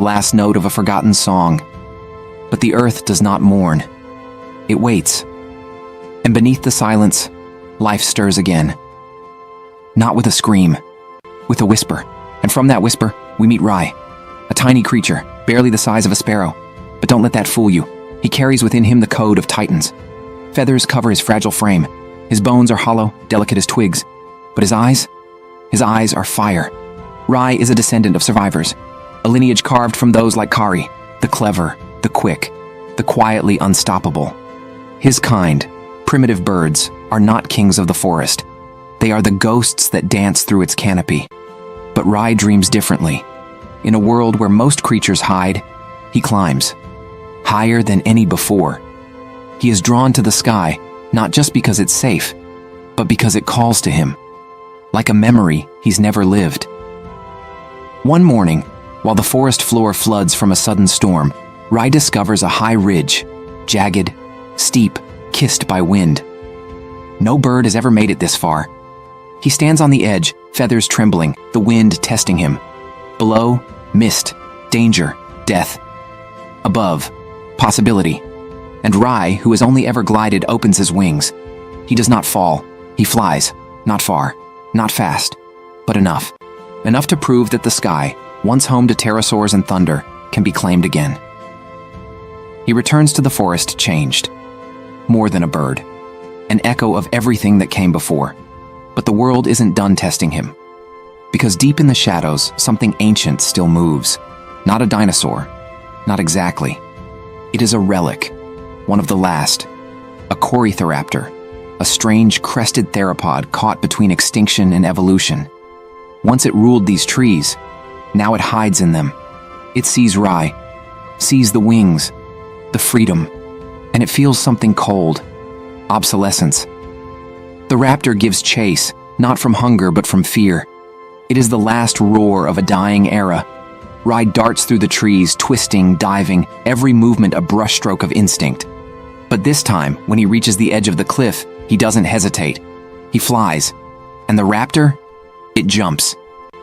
the last note of a forgotten song. But the earth does not mourn. It waits. And beneath the silence, life stirs again. Not with a scream, with a whisper. And from that whisper, we meet Rai, a tiny creature, barely the size of a sparrow. But don't let that fool you. He carries within him the code of titans. Feathers cover his fragile frame. His bones are hollow, delicate as twigs. But his eyes are fire. Rai is a descendant of survivors, a lineage carved from those like Kari, the clever, the quick, the quietly unstoppable. His kind, primitive birds, are not kings of the forest. They are the ghosts that dance through its canopy. But Rai dreams differently. In a world where most creatures hide, he climbs, higher than any before. He is drawn to the sky, not just because it's safe, but because it calls to him, like a memory he's never lived. One morning, while the forest floor floods from a sudden storm, Rai discovers a high ridge, jagged, steep, kissed by wind. No bird has ever made it this far. He stands on the edge, feathers trembling, the wind testing him. Below, mist, danger, death. Above, possibility. And Rai, who has only ever glided, opens his wings. He does not fall. He flies. Not far. Not fast. But enough. Enough to prove that the sky, once home to pterosaurs and thunder, can be claimed again. He returns to the forest changed. More than a bird. An echo of everything that came before. But the world isn't done testing him. Because deep in the shadows, something ancient still moves. Not a dinosaur. Not exactly. It is a relic. One of the last. A Corythoraptor. A strange crested theropod caught between extinction and evolution. Once it ruled these trees. Now it hides in them. It sees Rai. Sees the wings. The freedom. And it feels something cold. Obsolescence. The raptor gives chase, not from hunger but from fear. It is the last roar of a dying era. Rai darts through the trees, twisting, diving, every movement a brushstroke of instinct. But this time, when he reaches the edge of the cliff, he doesn't hesitate. He flies. And the raptor? It jumps.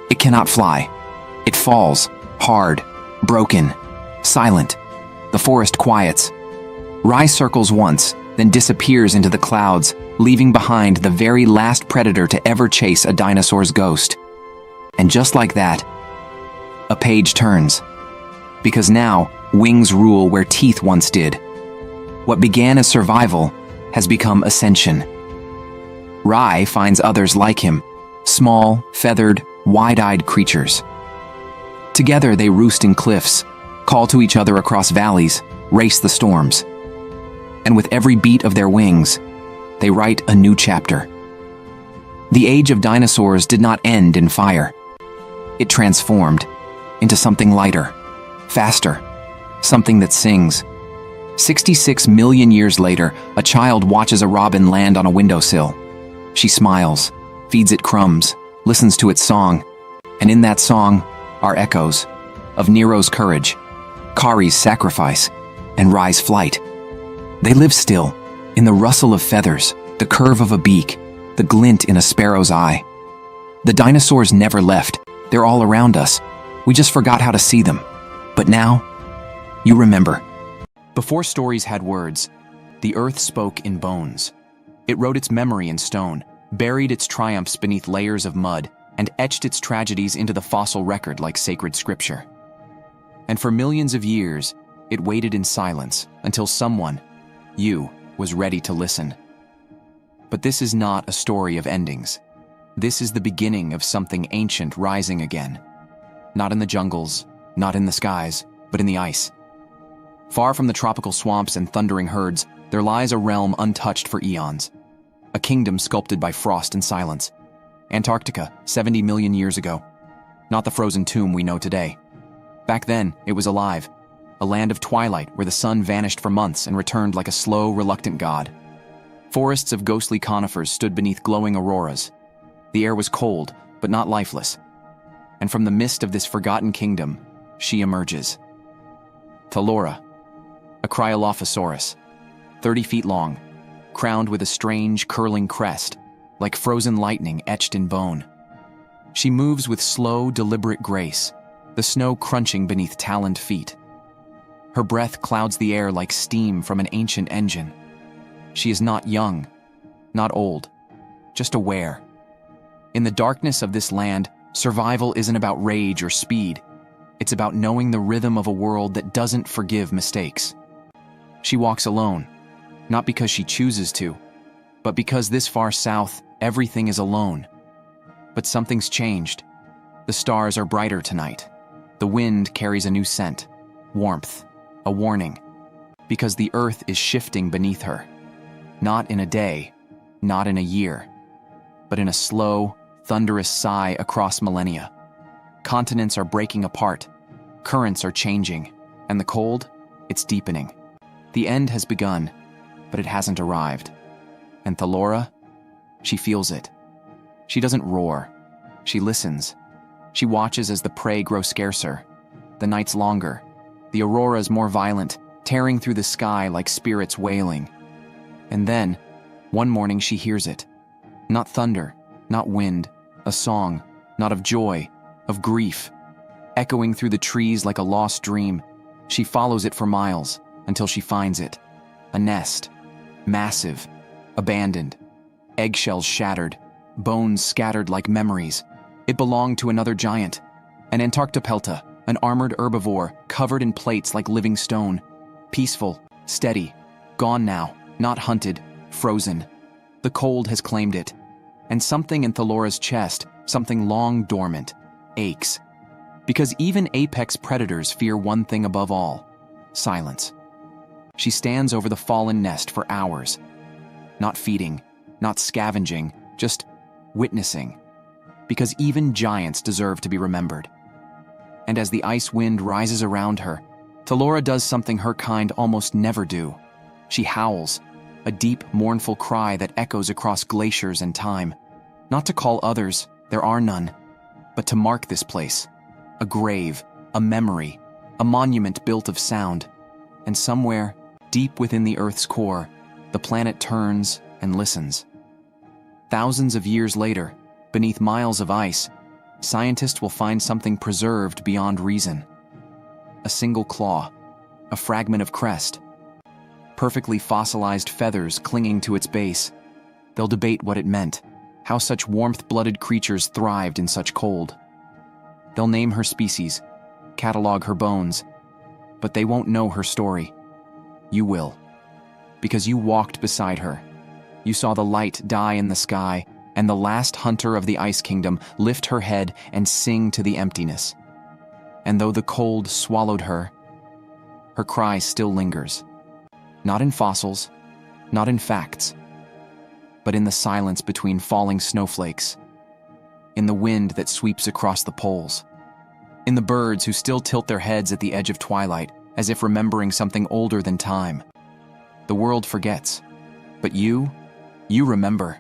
It cannot fly. It falls, hard, broken, silent. The forest quiets. Rai circles once, then disappears into the clouds, leaving behind the very last predator to ever chase a dinosaur's ghost. And just like that, a page turns. Because now, wings rule where teeth once did. What began as survival has become ascension. Rai finds others like him, small, feathered, wide-eyed creatures. Together they roost in cliffs, call to each other across valleys, race the storms. And with every beat of their wings, they write a new chapter. The age of dinosaurs did not end in fire. It transformed into something lighter, faster, something that sings. 66 million years later, a child watches a robin land on a windowsill. She smiles, feeds it crumbs, listens to its song, and in that song are echoes of Nero's courage, Kari's sacrifice, and Rai's flight. They live still, in the rustle of feathers, the curve of a beak, the glint in a sparrow's eye. The dinosaurs never left. They're all around us. We just forgot how to see them. But now, you remember. Before stories had words, the earth spoke in bones. It wrote its memory in stone, buried its triumphs beneath layers of mud, and etched its tragedies into the fossil record like sacred scripture. And for millions of years, it waited in silence until someone, you, was ready to listen. But this is not a story of endings. This is the beginning of something ancient rising again. Not in the jungles, not in the skies, but in the ice. Far from the tropical swamps and thundering herds, there lies a realm untouched for eons. A kingdom sculpted by frost and silence. Antarctica, 70 million years ago. Not the frozen tomb we know today. Back then, it was alive. A land of twilight where the sun vanished for months and returned like a slow, reluctant god. Forests of ghostly conifers stood beneath glowing auroras. The air was cold, but not lifeless. And from the mist of this forgotten kingdom, she emerges. Tellura, a Cryolophosaurus, 30 feet long, crowned with a strange, curling crest, like frozen lightning etched in bone. She moves with slow, deliberate grace, the snow crunching beneath taloned feet. Her breath clouds the air like steam from an ancient engine. She is not young, not old, just aware. In the darkness of this land, survival isn't about rage or speed. It's about knowing the rhythm of a world that doesn't forgive mistakes. She walks alone, not because she chooses to, but because this far south, everything is alone. But something's changed. The stars are brighter tonight. The wind carries a new scent, warmth, a warning, because the earth is shifting beneath her. Not in a day, not in a year, but in a slow, thunderous sigh across millennia. Continents are breaking apart, currents are changing, and the cold, it's deepening. The end has begun, but it hasn't arrived. And Thalora, she feels it. She doesn't roar. She listens. She watches as the prey grows scarcer, the nights longer, the auroras more violent, tearing through the sky like spirits wailing. And then, one morning she hears it. Not thunder, not wind, a song, not of joy, of grief. Echoing through the trees like a lost dream, she follows it for miles until she finds it. A nest, massive, abandoned, eggshells shattered, bones scattered like memories. It belonged to another giant, an Antarctopelta, an armored herbivore covered in plates like living stone. Peaceful, steady, gone now, not hunted, frozen. The cold has claimed it, and something in Thalora's chest, something long dormant, aches. Because even apex predators fear one thing above all: silence. She stands over the fallen nest for hours, not feeding, not scavenging, just witnessing, because even giants deserve to be remembered. And as the ice wind rises around her, Thalora does something her kind almost never do. She howls, a deep, mournful cry that echoes across glaciers and time. Not to call others, there are none, but to mark this place. A grave, a memory, a monument built of sound. And somewhere, deep within the Earth's core, the planet turns and listens. Thousands of years later, beneath miles of ice, scientists will find something preserved beyond reason. A single claw, a fragment of crest, perfectly fossilized feathers clinging to its base. They'll debate what it meant, how such warmth-blooded creatures thrived in such cold. They'll name her species, catalog her bones, but they won't know her story. You will, because you walked beside her. You saw the light die in the sky, and the last hunter of the Ice Kingdom lift her head and sing to the emptiness. And though the cold swallowed her, her cry still lingers. Not in fossils, not in facts, but in the silence between falling snowflakes, in the wind that sweeps across the poles, in the birds who still tilt their heads at the edge of twilight, as if remembering something older than time. The world forgets, but you remember,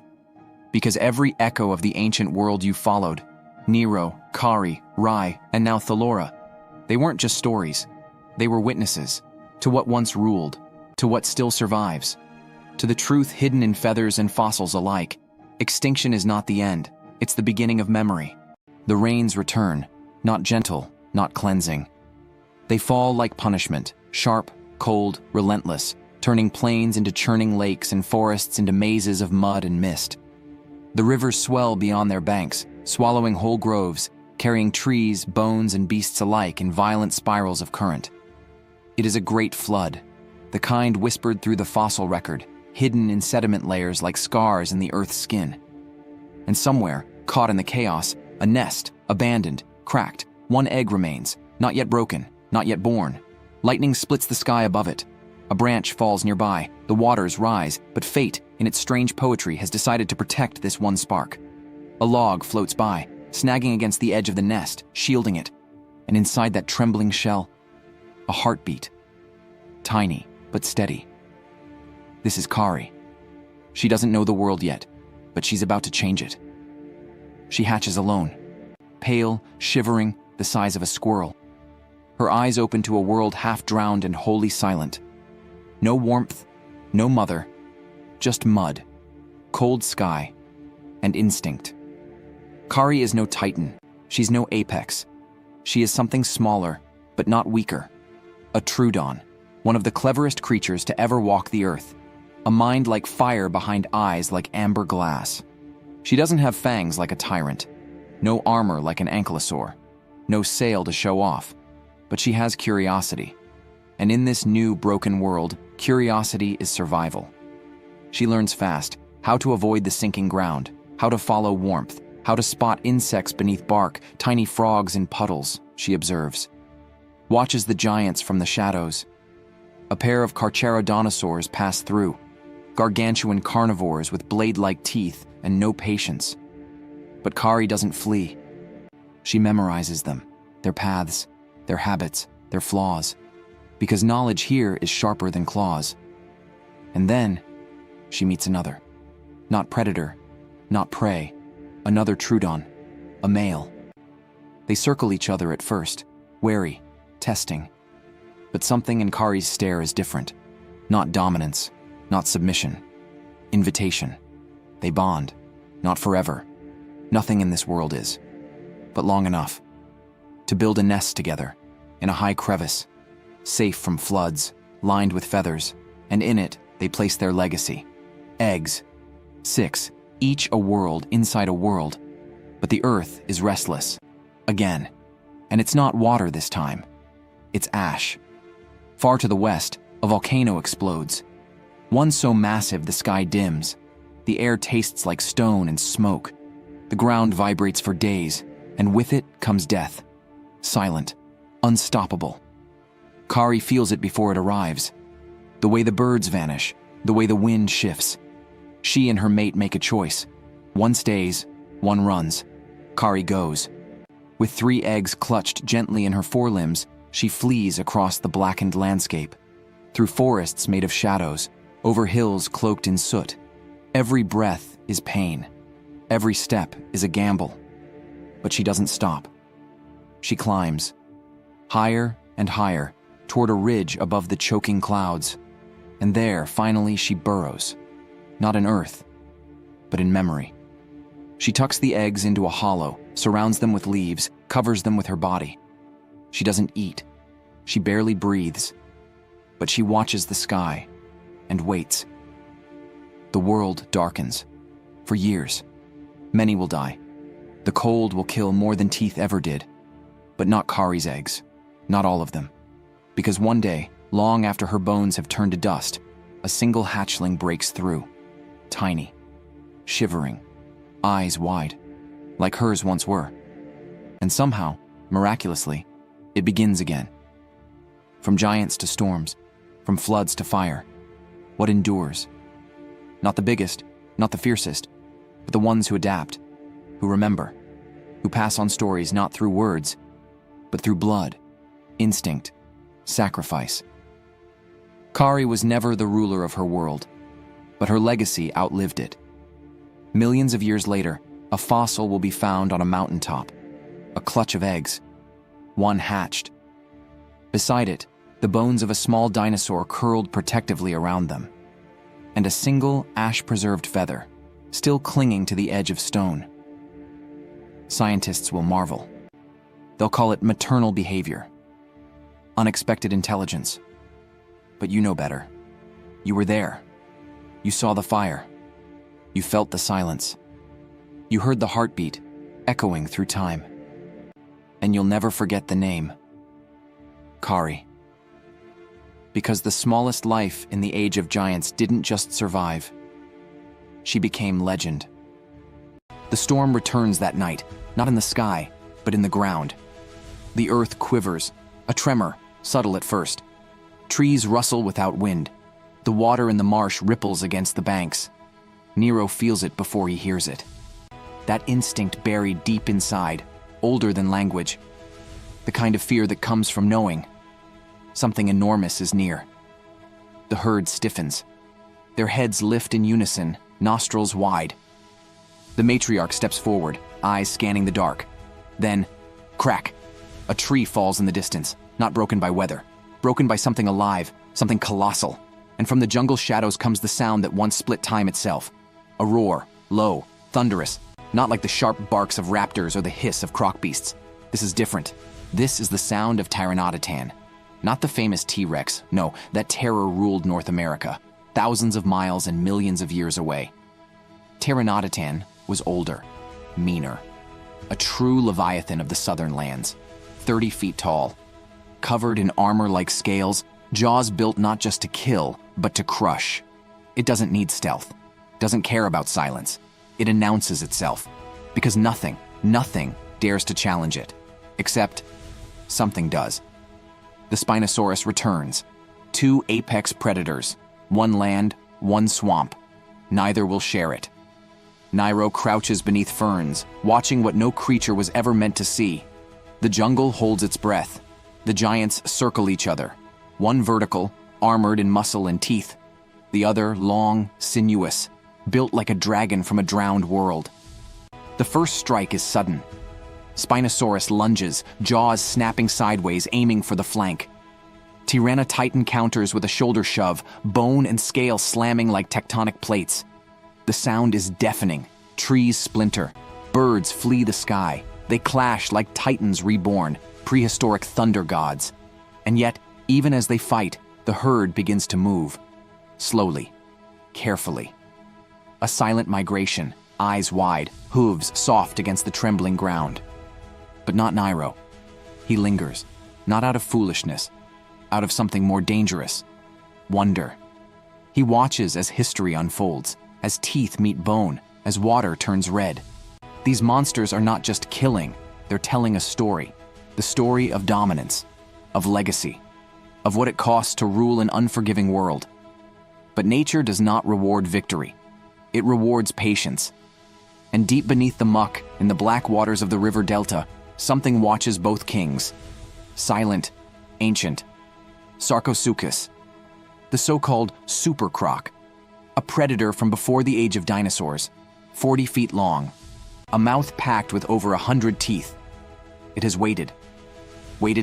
because every echo of the ancient world you followed, Nero, Kari, Rai, and now Thalora, they weren't just stories, they were witnesses to what once ruled, to what still survives, to the truth hidden in feathers and fossils alike. Extinction is not the end, it's the beginning of memory. The rains return, not gentle, not cleansing. They fall like punishment, sharp, cold, relentless, turning plains into churning lakes and forests into mazes of mud and mist. The rivers swell beyond their banks, swallowing whole groves, carrying trees, bones, and beasts alike in violent spirals of current. It is a great flood, the kind whispered through the fossil record, hidden in sediment layers like scars in the Earth's skin. And somewhere, caught in the chaos, a nest, abandoned, cracked, one egg remains, not yet broken, not yet born. Lightning splits the sky above it. A branch falls nearby, the waters rise, but fate, in its strange poetry, has decided to protect this one spark. A log floats by, snagging against the edge of the nest, shielding it. And inside that trembling shell, a heartbeat. Tiny, but steady. This is Kari. She doesn't know the world yet, but she's about to change it. She hatches alone, pale, shivering, the size of a squirrel. Her eyes open to a world half-drowned and wholly silent. No warmth, no mother, just mud, cold sky, and instinct. Kari is no titan. She's no apex. She is something smaller, but not weaker. A Troodon, one of the cleverest creatures to ever walk the earth. A mind like fire behind eyes like amber glass. She doesn't have fangs like a tyrant, no armor like an ankylosaur, no sail to show off, but she has curiosity. And in this new, broken world, curiosity is survival. She learns fast how to avoid the sinking ground, how to follow warmth, how to spot insects beneath bark, tiny frogs in puddles, she observes. Watches the giants from the shadows. A pair of dinosaurs pass through, gargantuan carnivores with blade-like teeth and no patience. But Kari doesn't flee. She memorizes them, their paths, their habits, their flaws, because knowledge here is sharper than claws. And then she meets another. Not predator, not prey, another Troodon, a male. They circle each other at first, wary, testing. But something in Kari's stare is different. Not dominance, not submission. Invitation. They bond. Not forever. Nothing in this world is. But long enough. To build a nest together, in a high crevice, safe from floods, lined with feathers, and in it they place their legacy. Eggs. 6, each a world inside a world. But the earth is restless. Again. And it's not water this time. It's ash. Far to the west, a volcano explodes. One so massive the sky dims. The air tastes like stone and smoke. The ground vibrates for days, and with it comes death. Silent, unstoppable. Kari feels it before it arrives. The way the birds vanish, the way the wind shifts. She and her mate make a choice. One stays, one runs. Kari goes. With 3 eggs clutched gently in her forelimbs, she flees across the blackened landscape, through forests made of shadows, over hills cloaked in soot. Every breath is pain. Every step is a gamble. But she doesn't stop. She climbs, higher and higher, toward a ridge above the choking clouds. And there, finally, she burrows. Not in earth, but in memory. She tucks the eggs into a hollow, surrounds them with leaves, covers them with her body. She doesn't eat. She barely breathes. But she watches the sky and waits. The world darkens. For years. Many will die. The cold will kill more than teeth ever did. But not Kari's eggs. Not all of them. Because one day, long after her bones have turned to dust, a single hatchling breaks through. Tiny. Shivering. Eyes wide. Like hers once were. And somehow, miraculously, it begins again. From giants to storms, from floods to fire, what endures? Not the biggest, not the fiercest, but the ones who adapt, who remember, who pass on stories not through words, but through blood, instinct, sacrifice. Kari was never the ruler of her world, but her legacy outlived it. Millions of years later, a fossil will be found on a mountaintop, a clutch of eggs, one hatched. Beside it, the bones of a small dinosaur curled protectively around them, and a single ash-preserved feather, still clinging to the edge of stone. Scientists will marvel. They'll call it maternal behavior, unexpected intelligence. But you know better. You were there. You saw the fire. You felt the silence. You heard the heartbeat echoing through time. And you'll never forget the name. Kari. Because the smallest life in the age of giants didn't just survive. She became legend. The storm returns that night, not in the sky, but in the ground. The earth quivers, a tremor, subtle at first. Trees rustle without wind. The water in the marsh ripples against the banks. Nero feels it before he hears it. That instinct buried deep inside, older than language. The kind of fear that comes from knowing something enormous is near. The herd stiffens. Their heads lift in unison, nostrils wide. The matriarch steps forward, eyes scanning the dark. Then, crack. A tree falls in the distance, not broken by weather, broken by something alive, something colossal. And from the jungle shadows comes the sound that once split time itself. A roar, low, thunderous, not like the sharp barks of raptors or the hiss of croc beasts. This is different. This is the sound of Pteranodon. Not the famous T-Rex, no, that terror ruled North America, thousands of miles and millions of years away. Pteranodon was older, meaner. A true leviathan of the southern lands, 30 feet tall. Covered in armor-like scales, jaws built not just to kill, but to crush. It doesn't need stealth, doesn't care about silence. It announces itself, because nothing dares to challenge it, except something does. The Spinosaurus returns. 2 apex predators, one land, one swamp. Neither will share it. Niro crouches beneath ferns, watching what no creature was ever meant to see. The jungle holds its breath. The giants circle each other. One vertical, armored in muscle and teeth. The other long, sinuous, built like a dragon from a drowned world. The first strike is sudden. Spinosaurus lunges, jaws snapping sideways, aiming for the flank. Tyranotitan counters with a shoulder shove, bone and scale slamming like tectonic plates. The sound is deafening. Trees splinter. Birds flee the sky. They clash like titans reborn, prehistoric thunder gods. And yet, even as they fight, the herd begins to move. Slowly, carefully. A silent migration, eyes wide, hooves soft against the trembling ground. But not Niro. He lingers, not out of foolishness, out of something more dangerous. Wonder. He watches as history unfolds, as teeth meet bone, as water turns red. These monsters are not just killing, they're telling a story. The story of dominance, of legacy, of what it costs to rule an unforgiving world. But nature does not reward victory. It rewards patience. And deep beneath the muck, in the black waters of the river delta, something watches both kings. Silent, ancient. Sarcosuchus, the so-called super croc, a predator from before the age of dinosaurs, 40 feet long, a mouth packed with over 100 teeth. It has waited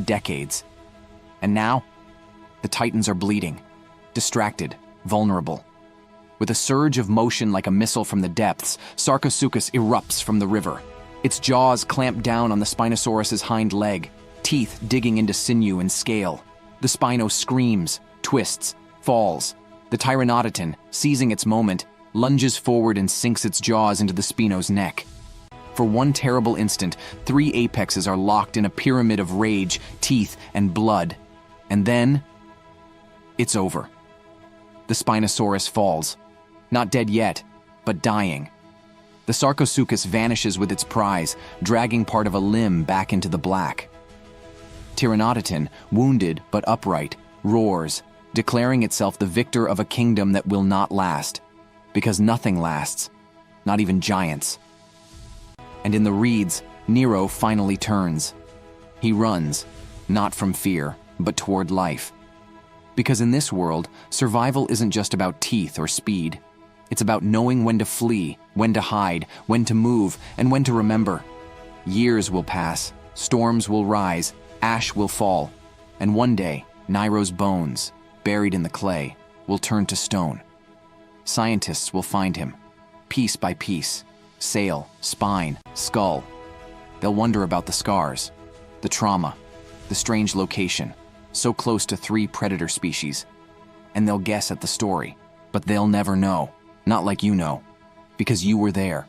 decades. And now, the titans are bleeding, distracted, vulnerable. With a surge of motion like a missile from the depths, Sarcosuchus erupts from the river. Its jaws clamp down on the Spinosaurus's hind leg, teeth digging into sinew and scale. The Spino screams, twists, falls. The Pteranodon, seizing its moment, lunges forward and sinks its jaws into the Spino's neck. For one terrible instant, 3 apexes are locked in a pyramid of rage, teeth, and blood. And then, it's over. The Spinosaurus falls. Not dead yet, but dying. The Sarcosuchus vanishes with its prize, dragging part of a limb back into the black. Pteranodon, wounded but upright, roars, declaring itself the victor of a kingdom that will not last. Because nothing lasts, not even giants. And in the reeds, Niro finally turns. He runs, not from fear, but toward life. Because in this world, survival isn't just about teeth or speed. It's about knowing when to flee, when to hide, when to move, and when to remember. Years will pass, storms will rise, ash will fall, and one day, Niro's bones, buried in the clay, will turn to stone. Scientists will find him, piece by piece, sail, spine, skull. They'll wonder about the scars, the trauma, the strange location, so close to 3 predator species. And they'll guess at the story, but they'll never know. Not like you know, because you were there,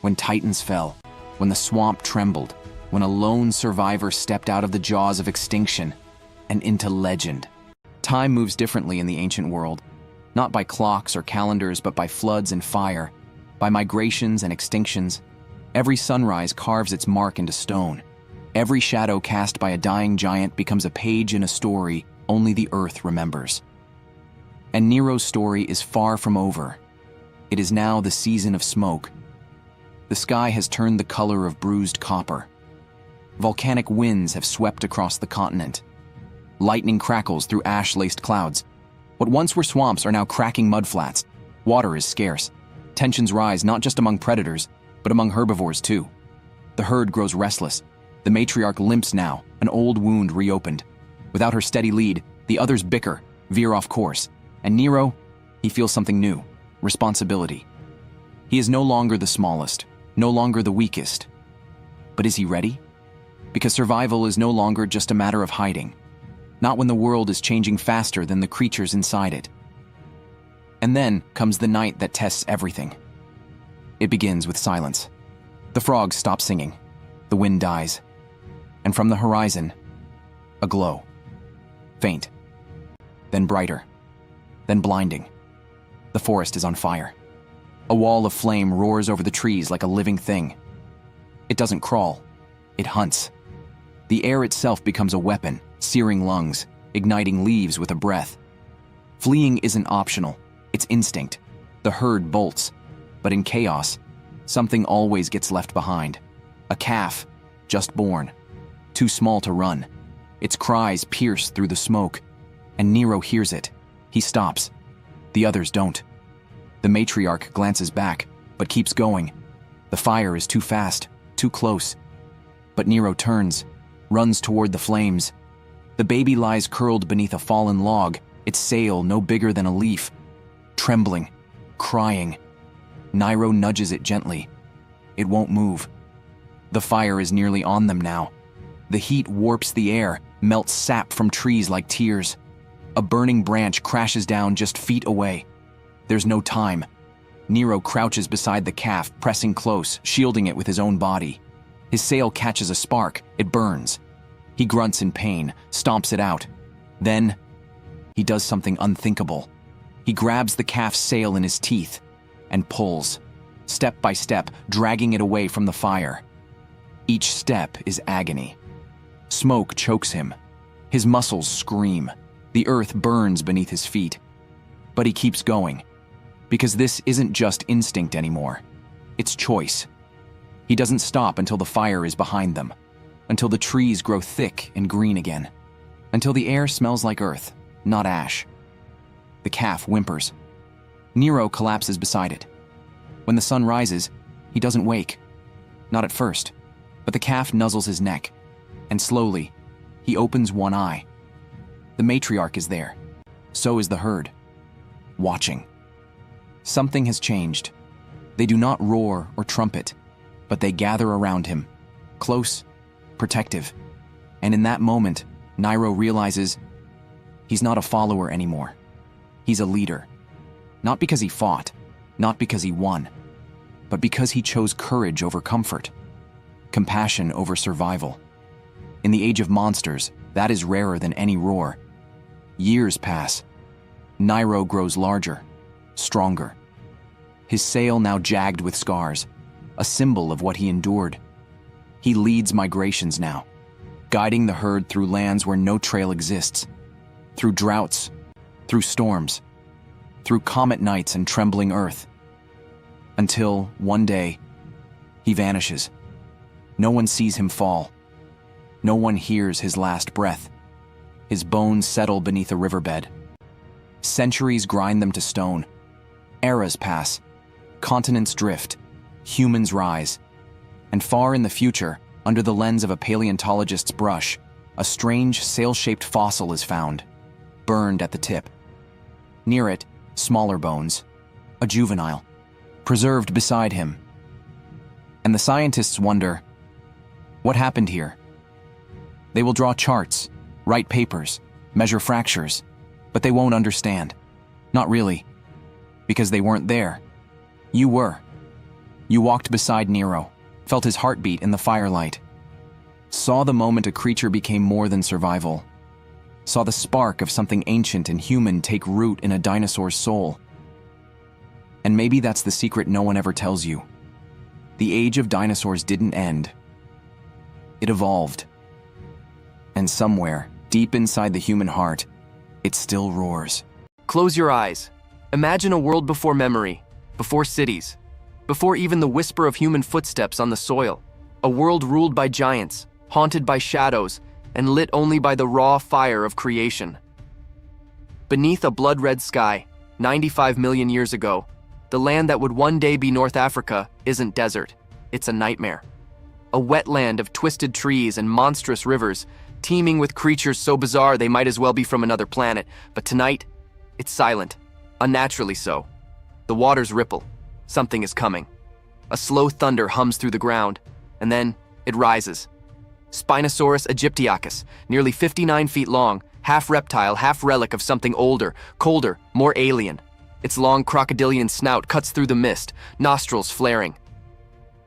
when titans fell, when the swamp trembled, when a lone survivor stepped out of the jaws of extinction and into legend. Time moves differently in the ancient world, not by clocks or calendars, but by floods and fire, by migrations and extinctions. Every sunrise carves its mark into stone. Every shadow cast by a dying giant becomes a page in a story only the earth remembers. And Niro's story is far from over. It is now the season of smoke. The sky has turned the color of bruised copper. Volcanic winds have swept across the continent. Lightning crackles through ash-laced clouds. What once were swamps are now cracking mudflats. Water is scarce. Tensions rise not just among predators, but among herbivores too. The herd grows restless. The matriarch limps now, an old wound reopened. Without her steady lead, the others bicker, veer off course. And Niro, he feels something new. Responsibility. He is no longer the smallest, no longer the weakest. But is he ready? Because survival is no longer just a matter of hiding, not when the world is changing faster than the creatures inside it. And then comes the night that tests everything. It begins with silence. The frogs stop singing, the wind dies, and from the horizon, a glow. Faint, then brighter, then blinding. The forest is on fire. A wall of flame roars over the trees like a living thing. It doesn't crawl, it hunts. The air itself becomes a weapon, searing lungs, igniting leaves with a breath. Fleeing isn't optional, it's instinct. The herd bolts, but in chaos, something always gets left behind. A calf, just born, too small to run. Its cries pierce through the smoke, and Nero hears it. He stops. The others don't. The matriarch glances back, but keeps going. The fire is too fast, too close. But Nero turns, runs toward the flames. The baby lies curled beneath a fallen log, its sail no bigger than a leaf. Trembling, crying. Nero nudges it gently. It won't move. The fire is nearly on them now. The heat warps the air, melts sap from trees like tears. A burning branch crashes down just feet away. There's no time. Nero crouches beside the calf, pressing close, shielding it with his own body. His sail catches a spark. It burns. He grunts in pain, stomps it out. Then, he does something unthinkable. He grabs the calf's sail in his teeth and pulls, step by step, dragging it away from the fire. Each step is agony. Smoke chokes him. His muscles scream. The earth burns beneath his feet. But he keeps going, because this isn't just instinct anymore. It's choice. He doesn't stop until the fire is behind them, until the trees grow thick and green again, until the air smells like earth, not ash. The calf whimpers. Nero collapses beside it. When the sun rises, he doesn't wake. Not at first, but the calf nuzzles his neck, and slowly, he opens one eye. The matriarch is there. So is the herd, watching. Something has changed. They do not roar or trumpet, but they gather around him, close, protective. And in that moment, Nero realizes he's not a follower anymore. He's a leader. Not because he fought, not because he won, but because he chose courage over comfort, compassion over survival. In the age of monsters, that is rarer than any roar. Years pass. Nero grows larger, stronger. His sail now jagged with scars, a symbol of what he endured. He leads migrations now, guiding the herd through lands where no trail exists, through droughts, through storms, through comet nights and trembling earth. Until, one day, he vanishes. No one sees him fall. No one hears his last breath. His bones settle beneath a riverbed. Centuries grind them to stone. Eras pass. Continents drift. Humans rise. And far in the future, under the lens of a paleontologist's brush, a strange sail-shaped fossil is found, burned at the tip. Near it, smaller bones, a juvenile, preserved beside him. And the scientists wonder, what happened here? They will draw charts, write papers, measure fractures, but they won't understand. Not really, because they weren't there. You were. You walked beside Nero, felt his heartbeat in the firelight, saw the moment a creature became more than survival, saw the spark of something ancient and human take root in a dinosaur's soul. And maybe that's the secret no one ever tells you. The age of dinosaurs didn't end. It evolved. And somewhere, deep inside the human heart, it still roars. Close your eyes. Imagine a world before memory, before cities, before even the whisper of human footsteps on the soil. A world ruled by giants, haunted by shadows, and lit only by the raw fire of creation. Beneath a blood-red sky, 95 million years ago, the land that would one day be North Africa isn't desert, it's a nightmare. A wetland of twisted trees and monstrous rivers, teeming with creatures so bizarre they might as well be from another planet. But tonight, it's silent, unnaturally so. The waters ripple. Something is coming. A slow thunder hums through the ground, and then it rises. Spinosaurus aegyptiacus, nearly 59 feet long, half reptile, half relic of something older, colder, more alien. Its long crocodilian snout cuts through the mist, nostrils flaring.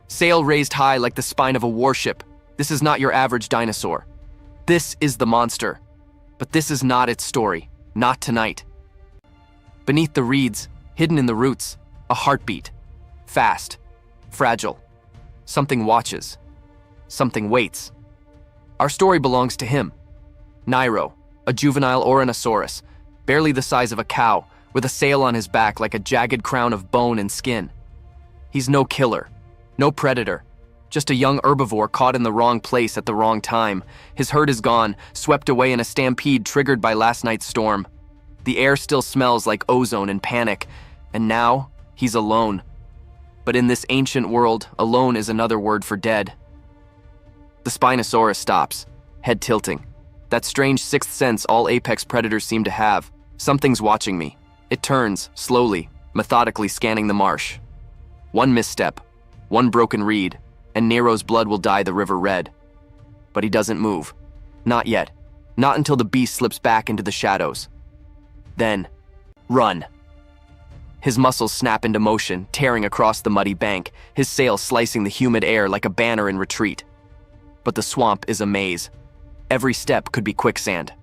Sail raised high like the spine of a warship. This is not your average dinosaur. This is the monster. But this is not its story. Not tonight. Beneath the reeds, hidden in the roots, a heartbeat. Fast. Fragile. Something watches. Something waits. Our story belongs to him. Nairo, a juvenile Oranosaurus, barely the size of a cow, with a sail on his back like a jagged crown of bone and skin. He's no killer, no predator, just a young herbivore caught in the wrong place at the wrong time. His herd is gone, swept away in a stampede triggered by last night's storm. The air still smells like ozone and panic, and now he's alone. But in this ancient world, alone is another word for dead. The Spinosaurus stops, head tilting. That strange sixth sense all apex predators seem to have. Something's watching me. It turns, slowly, methodically scanning the marsh. One misstep, one broken reed, and Nero's blood will dye the river red. But he doesn't move. Not yet. Not until the beast slips back into the shadows. Then, run. His muscles snap into motion, tearing across the muddy bank, his sail slicing the humid air like a banner in retreat. But the swamp is a maze. Every step could be quicksand.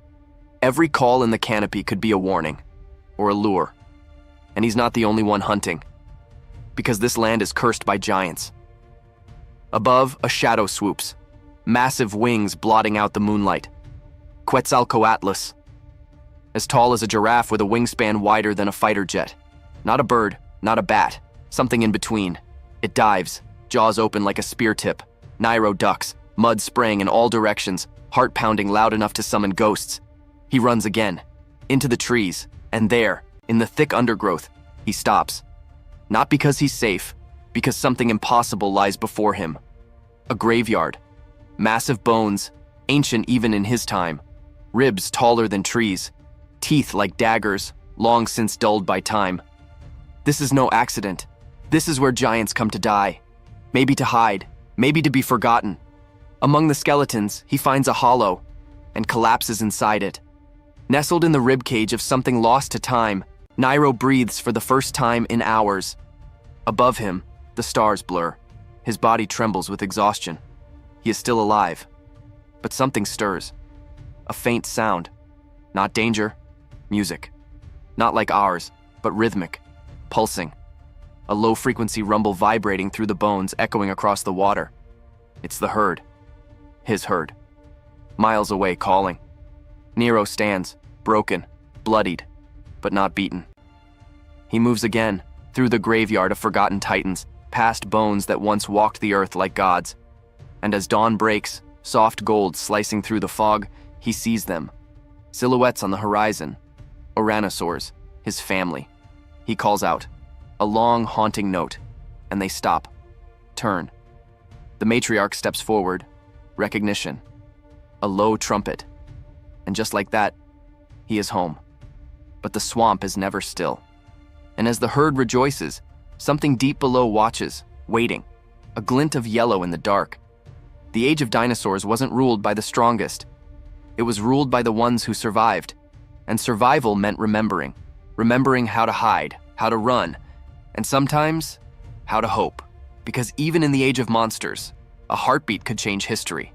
Every call in the canopy could be a warning, or a lure. And he's not the only one hunting, because this land is cursed by giants. Above, a shadow swoops, massive wings blotting out the moonlight. Quetzalcoatlus, as tall as a giraffe with a wingspan wider than a fighter jet. Not a bird, not a bat, something in between. It dives, jaws open like a spear tip. Nairo ducks, mud spraying in all directions, heart pounding loud enough to summon ghosts. He runs again, into the trees, and there, in the thick undergrowth, he stops. Not because he's safe, because something impossible lies before him. A graveyard. Massive bones, ancient even in his time. Ribs taller than trees. Teeth like daggers, long since dulled by time. This is no accident. This is where giants come to die. Maybe to hide, maybe to be forgotten. Among the skeletons, he finds a hollow and collapses inside it. Nestled in the ribcage of something lost to time, Nairo breathes for the first time in hours. Above him, the stars blur. His body trembles with exhaustion. He is still alive, but something stirs. A faint sound. Not danger, music. Not like ours, but rhythmic, pulsing. A low-frequency rumble vibrating through the bones, echoing across the water. It's the herd. His herd. Miles away, calling. Nero stands, broken, bloodied, but not beaten. He moves again, through the graveyard of forgotten titans, past bones that once walked the earth like gods. And as dawn breaks, soft gold slicing through the fog, he sees them. Silhouettes on the horizon. Oranosaurs, his family. He calls out. A long, haunting note. And they stop. Turn. The matriarch steps forward. Recognition. A low trumpet. And just like that, he is home. But the swamp is never still. And as the herd rejoices, something deep below watches, waiting. A glint of yellow in the dark. The age of dinosaurs wasn't ruled by the strongest. It was ruled by the ones who survived. And survival meant remembering. Remembering how to hide, how to run, and sometimes, how to hope. Because even in the age of monsters, a heartbeat could change history.